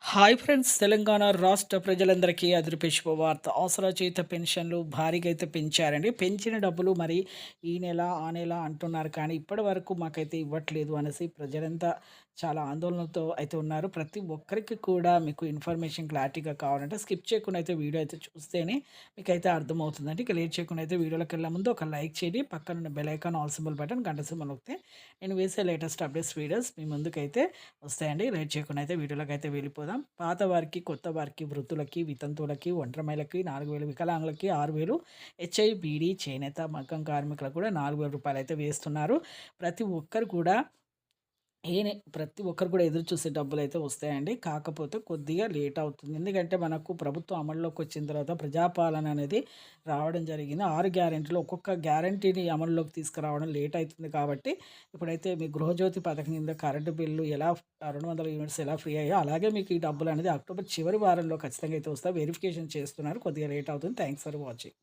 Hi friends! Telangana రాష్ట్ర ప్రజలందరికీ అదిరిపే శుభవార్త. ఆసరా చేత పెన్షన్లు భారీగా అయితే పెంచారండి. పెంచిన డబ్బులు మరి ఈ నెల, ఆ నెల అంటున్నారు కానీ ఇప్పటి వరకు మాకైతే ఇవ్వట్లేదు అనేసి ప్రజలంతా చాలా ఆందోళనతో అయితే ఉన్నారు. ప్రతి ఒక్కరికి కూడా మీకు ఇన్ఫర్మేషన్ క్లారిటీగా కావాలంటే స్కిప్ చేయకుండా అయితే వీడియో అయితే చూస్తేనే మీకైతే అర్థమవుతుందండి. ఇక లేట్ చేయకుండా అయితే వీడియోలోకెళ్ళే ముందు ఒక లైక్ చేయండి. పక్కనున్న bell icon all symbol button గంట సింబల్ నొక్కితే నేను వేసే లేటెస్ట్ అప్డేట్స్ వీడియోస్ మీ ముందుకైతే వస్తాయండి. లేట్ చేయకుండా అయితే వీడియోలోకి అయితే వెళ్ళిపోదాం. పాత వారికి, కొత్త వారికి, వృద్ధులకి, వితంతువులకి, ఒంటరి మహిళలకి 4,000, వికలాంగులకి 6,000, హెచ్ఐ, బీడీ, చేనేత, మగ్గం కార్మికులకు కూడా 4,000 రూపాయలైతే వేస్తున్నారు. ప్రతి ఒక్కరు కూడా ప్రతి ఒక్కరు కూడా ఎదురు చూసే డబ్బులైతే వస్తాయండి. కాకపోతే కొద్దిగా లేట్ అవుతుంది. ఎందుకంటే మనకు ప్రభుత్వం అమల్లోకి వచ్చిన తర్వాత ప్రజాపాలన అనేది రావడం జరిగింది. 6 గ్యారంటీలు ఒక్కొక్క గ్యారంటీని అమల్లోకి తీసుకురావడం లేట్ అయితుంది కాబట్టి ఇప్పుడైతే మీ గృహజ్యోతి పథకం కింద కరెంటు బిల్లు ఎలా 200 యూనిట్స్ ఎలా ఫ్రీ అయ్యాయో అలాగే మీకు ఈ డబ్బులనేది అక్టోబర్ చివరి వారంలో ఖచ్చితంగా అయితే వస్తాయి. వెరిఫికేషన్ చేస్తున్నారు. కొద్దిగా లేట్ అవుతుంది. Thanks for watching.